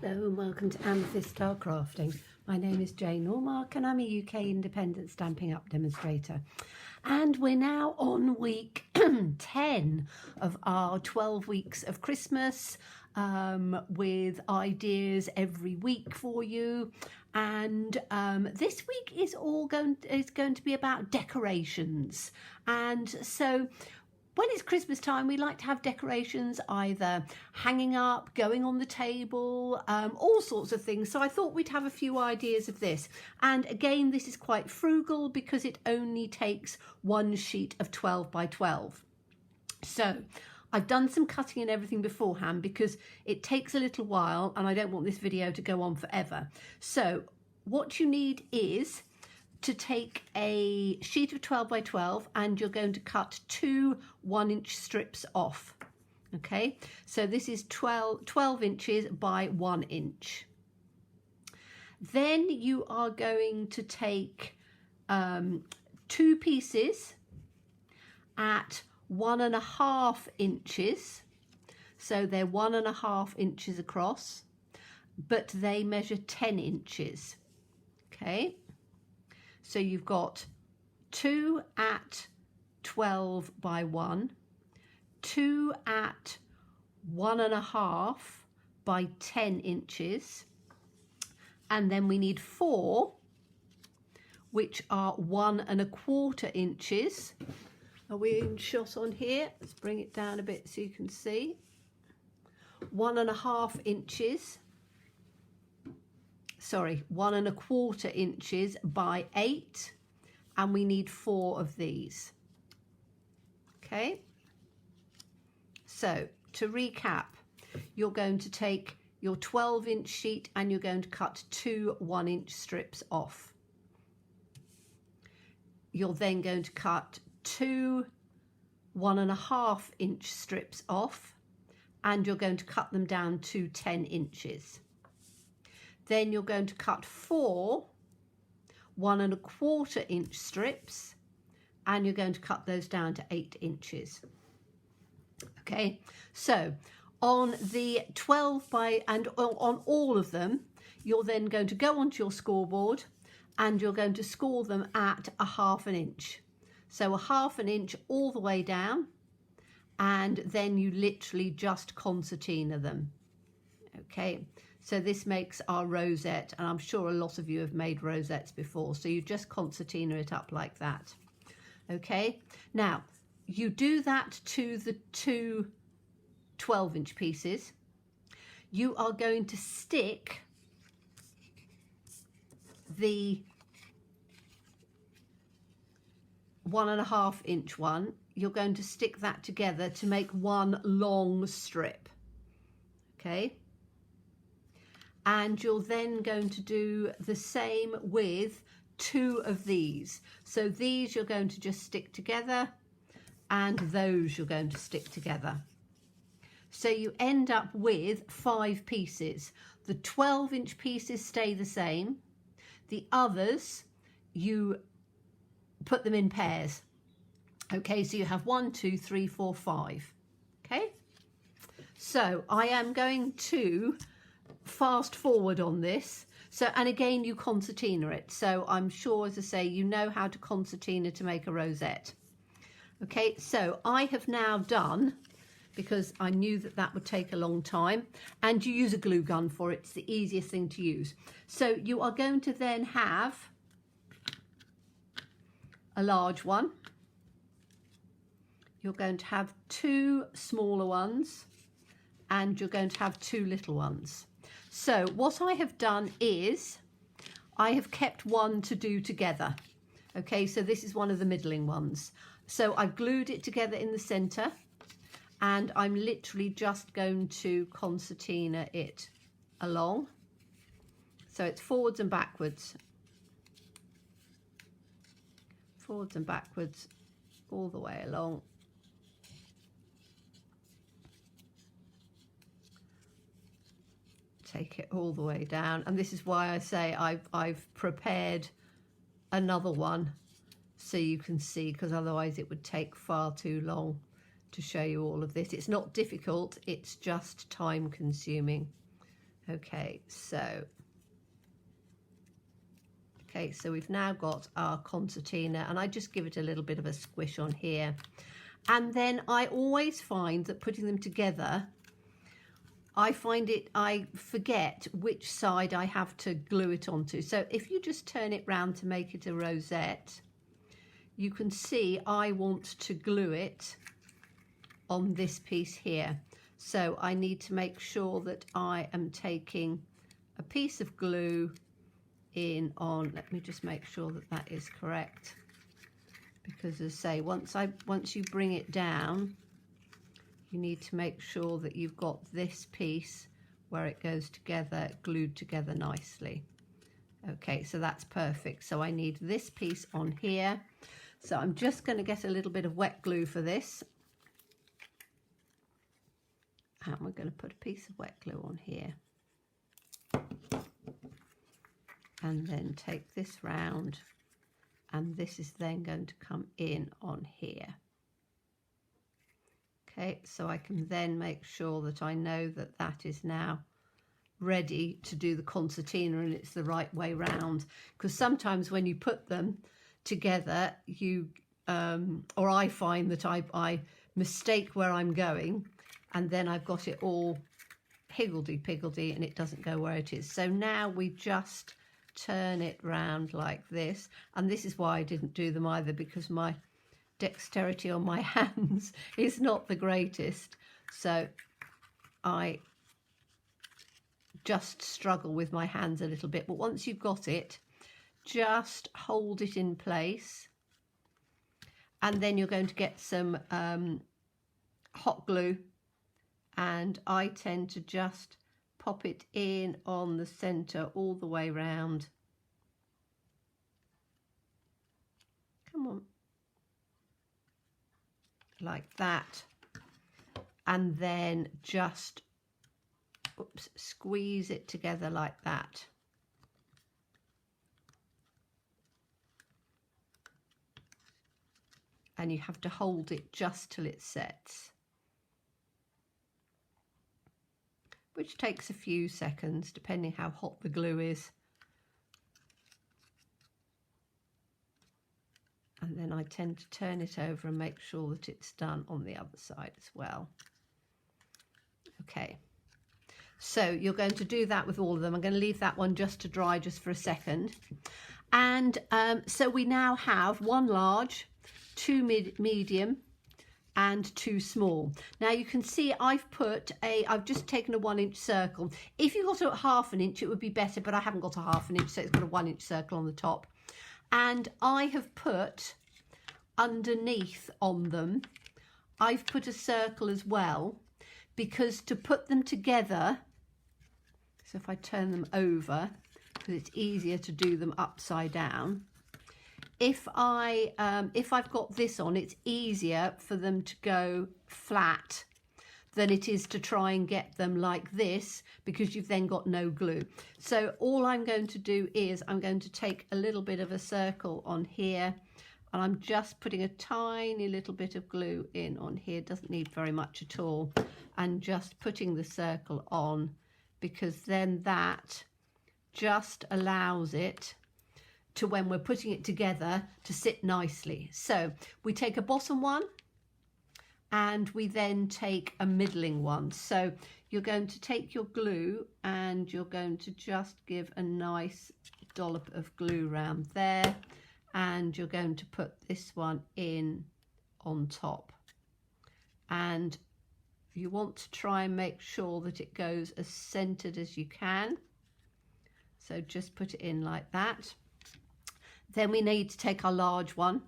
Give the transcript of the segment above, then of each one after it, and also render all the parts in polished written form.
Hello and welcome to Amethyst Star Crafting. My name is Jane Ormark and I'm a UK independent Stampin' Up demonstrator. And we're now on week 10 of our 12 weeks of Christmas with ideas every week for you. And this week is going to be about decorations. And so when it's Christmas time, we like to have decorations either hanging up, going on the table, all sorts of things. So I thought we'd have a few ideas of this. And again, this is quite frugal because it only takes one sheet of 12 by 12. So I've done some cutting and everything beforehand because it takes a little while and I don't want this video to go on forever. So what you need is to take a sheet of 12 by 12 and you're going to cut two 1-inch strips off. Okay, so this is 12 inches by 1 inch. Then you are going to take two pieces at 1.5 inches. So they're 1.5 inches across, but they measure 10 inches. Okay. So you've got two at 12 by 1, two at 1.5 by 10 inches, and then we need four, which are 1.25 inches. Are we in shot on here? Let's bring it down a bit so you can see. 1.5 inches. Sorry, 1.25 inches by 8, and we need 4 of these. Okay, so to recap, you're going to take your 12-inch sheet and you're going to cut two 1-inch strips off. You're then going to cut two 1.5-inch strips off and you're going to cut them down to 10 inches. Then you're going to cut four 1.25 inch strips and you're going to cut those down to 8 inches. Okay, so on the 12 by, and on all of them, you're then going to go onto your scoreboard and you're going to score them at 1/2 inch. So 1/2 inch all the way down, and then you literally just concertina them. Okay. So this makes our rosette, and I'm sure a lot of you have made rosettes before, so you just concertina it up like that. Okay, now you do that to the two 12-inch pieces. You are going to stick the 1.5 inch one, you're going to stick that together to make one long strip. Okay. And you're then going to do the same with two of these. So these you're going to just stick together and those you're going to stick together. So you end up with 5 pieces. The 12-inch pieces stay the same. The others, you put them in pairs. Okay, so you have 1, 2, 3, 4, 5. Okay, so I am going to fast forward on this. So, and again, you concertina it. So I'm sure, as I say, you know how to concertina to make a rosette. Okay, so I have now done, because I knew that that would take a long time, and you use a glue gun for it. It's the easiest thing to use. So you are going to then have a large one. You're going to have 2 smaller ones, and you're going to have 2 little ones. So what I have done is I have kept one to do together. Okay, so this is one of the middling ones. So I've glued it together in the center and I'm literally just going to concertina it along. So it's forwards and backwards. Forwards and backwards all the way along. Take it all the way down, and this is why I say I've prepared another one so you can see, because otherwise it would take far too long to show you all of this. It's not difficult, it's just time consuming. Okay, so we've now got our concertina, and I just give it a little bit of a squish on here. And then I always find that putting them together, I forget which side I have to glue it onto. So if you just turn it round to make it a rosette, you can see I want to glue it on this piece here. So I need to make sure that I am taking a piece of glue in on, let me just make sure that that is correct, because as I say, once you bring it down, you need to make sure that you've got this piece where it goes together, glued together nicely. Okay, so that's perfect. So I need this piece on here. So I'm just going to get a little bit of wet glue for this. And we're going to put a piece of wet glue on here. And then take this round, and this is then going to come in on here. Okay, so I can then make sure that I know that that is now ready to do the concertina and it's the right way round, because sometimes when you put them together, or I find that I mistake where I'm going, and then I've got it all higgledy-piggledy and it doesn't go where it is. So now we just turn it round like this, and this is why I didn't do them either, because my dexterity on my hands is not the greatest, so I just struggle with my hands a little bit. But once you've got it, just hold it in place, and then you're going to get some hot glue, and I tend to just pop it in on the center all the way round. Come on. Like that. And then just squeeze it together like that. And you have to hold it just till it sets, which takes a few seconds depending how hot the glue is. And then I tend to turn it over and make sure that it's done on the other side as well. Okay, so you're going to do that with all of them. I'm going to leave that one just to dry just for a second. And so we now have one large, two medium, and two small. Now you can see I've just taken a 1 inch circle. If you got a ½ inch, it would be better, but I haven't got a ½ inch, so it's got a 1 inch circle on the top. And I have put underneath on them, I've put a circle as well, because to put them together, so if I turn them over, because it's easier to do them upside down, if I've got this on, it's easier for them to go flat than it is to try and get them like this, because you've then got no glue. So all I'm going to do is I'm going to take a little bit of a circle on here, and I'm just putting a tiny little bit of glue in on here. Doesn't need very much at all, and just putting the circle on, because then that just allows it to, when we're putting it together, to sit nicely. So we take a bottom one and we then take a middling one. So you're going to take your glue and you're going to just give a nice dollop of glue around there, and you're going to put this one in on top, and you want to try and make sure that it goes as centered as you can. So just put it in like that. Then we need to take our large one.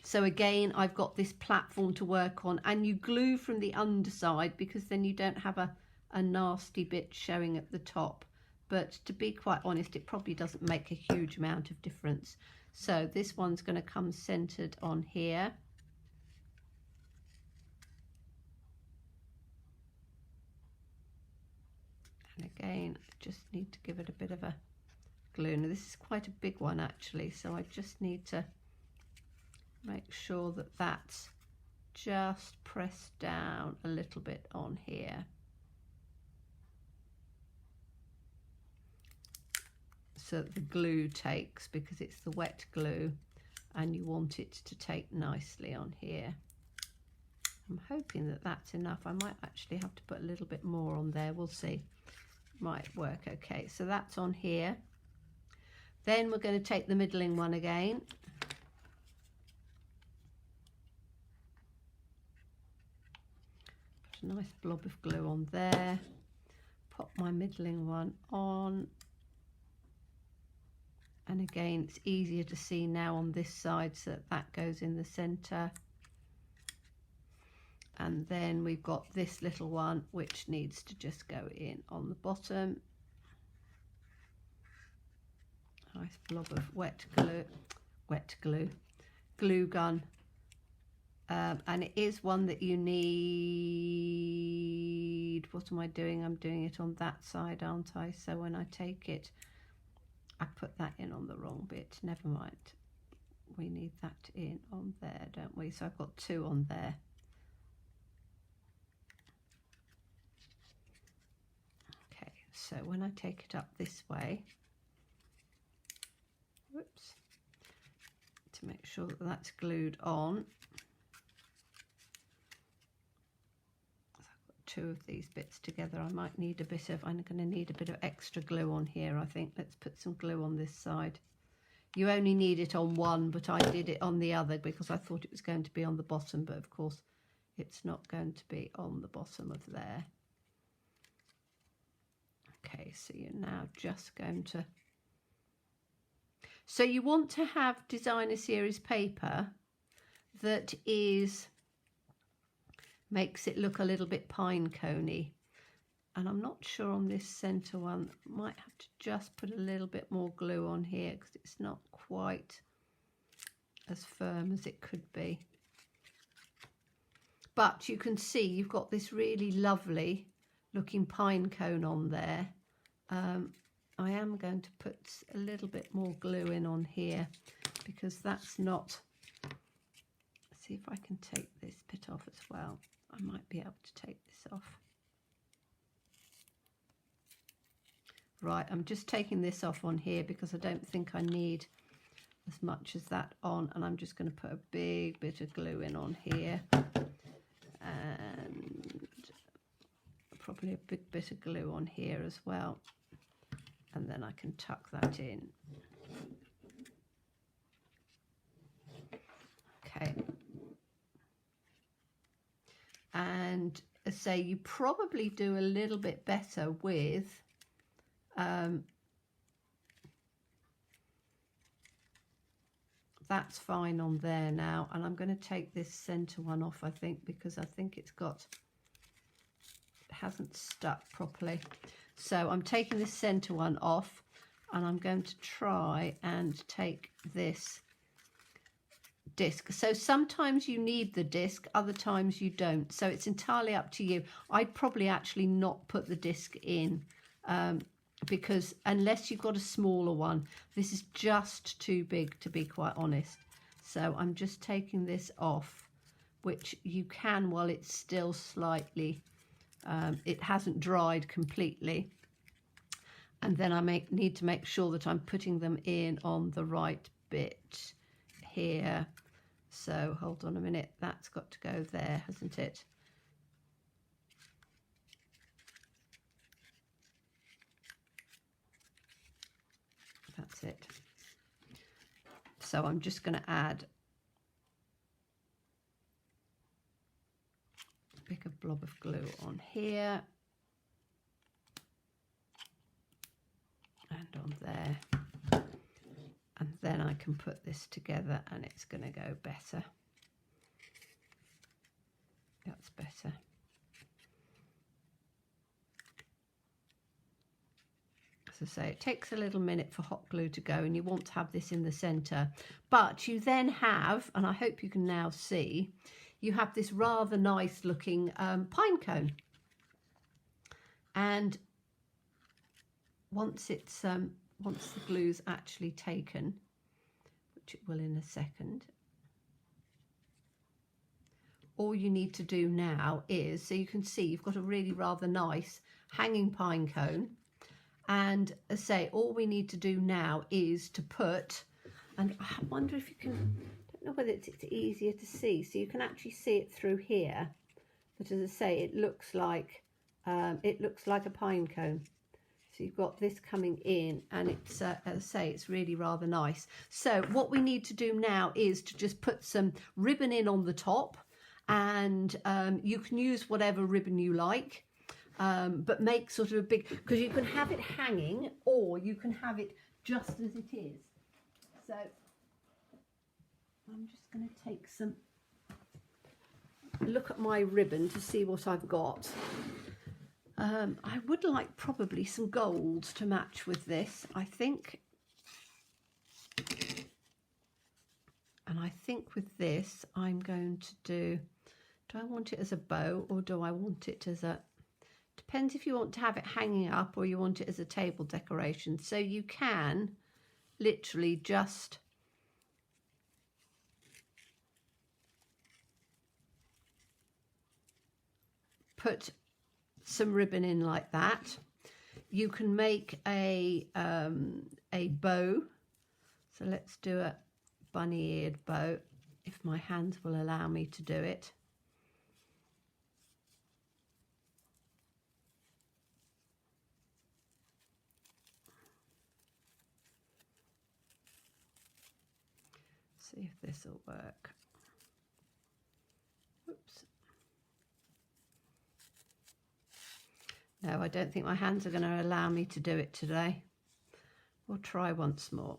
So again, I've got this platform to work on, and you glue from the underside, because then you don't have a nasty bit showing at the top. But to be quite honest, it probably doesn't make a huge amount of difference. So this one's going to come centered on here. And again, I just need to give it a bit of a glue. Now this is quite a big one actually, so I just need to make sure that that's just pressed down a little bit on here. so that the glue takes, because it's the wet glue and you want it to take nicely on here. I'm hoping that that's enough. I might actually have to put a little bit more on there. We'll see. Might work okay. So that's on here. Then we're going to take the middling one again. Put a nice blob of glue on there. Pop my middling one on. And again, it's easier to see now on this side, so that goes in the center. And then we've got this little one which needs to just go in on the bottom. Nice blob of glue gun. And it is one that you need, what am I doing? I'm doing it on that side, aren't I? So when I take it, I put that in on the wrong bit. Never mind. We need that in on there, don't we? So I've got 2 on there. Okay, so when I take it up this way, whoops, to make sure that that's glued on. So I've got 2 of these bits together. I might need a bit of, I'm going to need a bit of extra glue on here, I think. Let's put some glue on this side. You only need it on one, but I did it on the other because I thought it was going to be on the bottom, but of course it's not going to be on the bottom of there. Okay, so you're now just going to, so you want to have designer series paper that makes it look a little bit pinecone-y. And I'm not sure on this center one, might have to just put a little bit more glue on here because it's not quite as firm as it could be. But you can see you've got this really lovely looking pine cone on there. I am going to put a little bit more glue in on here because that's not, let's see if I can take this bit off as well. I might be able to take this off. Right, I'm just taking this off on here because I don't think I need as much as that on, and I'm just going to put a big bit of glue in on here and probably a big bit of glue on here as well, and then I can tuck that in. Okay, and as I say, you probably do a little bit better with that's fine on there now, and I'm going to take this center one off, I think, because I think it hasn't stuck properly. So I'm taking this center one off, and I'm going to try and take this disc. So sometimes you need the disc, other times you don't, so it's entirely up to you. I'd probably actually not put the disc in because unless you've got a smaller one, this is just too big, to be quite honest. So I'm just taking this off, which you can while it's still slightly, it hasn't dried completely. And then I need to make sure that I'm putting them in on the right bit here. So hold on a minute, that's got to go there, hasn't it? That's it. So I'm just going to add a bigger blob of glue on here and on there, and then I can put this together and it's going to go better. That's better. As I say, it takes a little minute for hot glue to go, and you want to have this in the center, but you then have, and I hope you can now see, you have this rather nice looking pine cone. And once the glue's actually taken, which it will in a second, all you need to do now is, so you can see you've got a really rather nice hanging pine cone. And as I say, all we need to do now is to put, and I wonder if you can, I don't know whether it's easier to see, so you can actually see it through here, but as I say, it looks like a pine cone. So you've got this coming in, and it's, as I say, it's really rather nice. So what we need to do now is to just put some ribbon in on the top, and you can use whatever ribbon you like. But make sort of a big, because you can have it hanging or you can have it just as it is. So I'm just going to take some, look at my ribbon to see what I've got. I would like probably some gold to match with this, I think. And I think with this I'm going to do I want it as a bow or do I want it as a, depends if you want to have it hanging up or you want it as a table decoration. So you can literally just put some ribbon in like that. You can make a bow. So let's do a bunny-eared bow if my hands will allow me to do it. See if this will work. Oops. No, I don't think my hands are going to allow me to do it today. We'll try once more.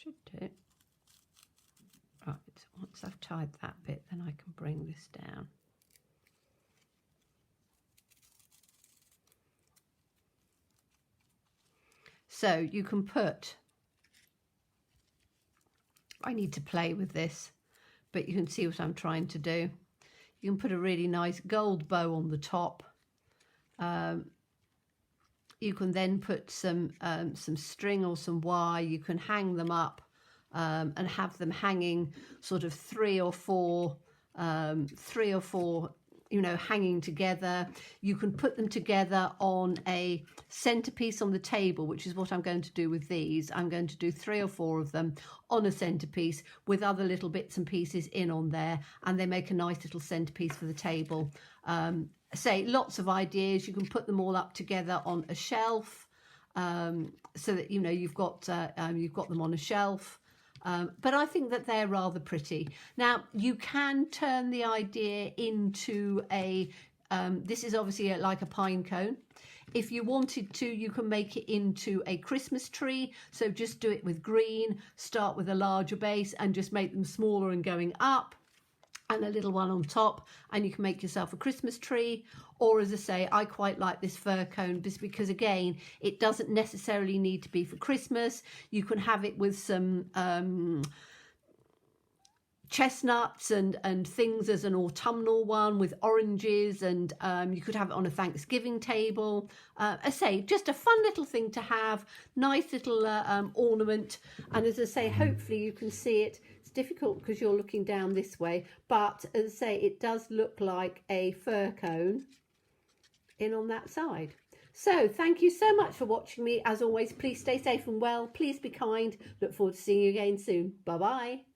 Should do. Right, once I've tied that bit, then I can bring this down. So you can put, I need to play with this, but you can see what I'm trying to do. You can put a really nice gold bow on the top. You can then put some string or some wire. You can hang them up and have them hanging sort of three or four, you know, hanging together. You can put them together on a centerpiece on the table, which is what I'm going to do with these. I'm going to do 3 or 4 of them on a centerpiece with other little bits and pieces in on there, and they make a nice little centerpiece for the table. Say lots of ideas. You can put them all up together on a shelf, so that you know you've got them on a shelf. But I think that they're rather pretty. Now you can turn the idea into a. This is obviously like a pine cone. If you wanted to, you can make it into a Christmas tree. So just do it with green. Start with a larger base and just make them smaller and going up, and a little one on top, and you can make yourself a Christmas tree. Or as I say, I quite like this fir cone just because, again, it doesn't necessarily need to be for Christmas. You can have it with some chestnuts and things as an autumnal one with oranges, and you could have it on a Thanksgiving table. I say, just a fun little thing to have, nice little ornament. And as I say, hopefully you can see it. It's difficult because you're looking down this way, but as I say, it does look like a fir cone in on that side. So thank you so much for watching me. As always, please stay safe and well. Please be kind. Look forward to seeing you again soon. Bye bye.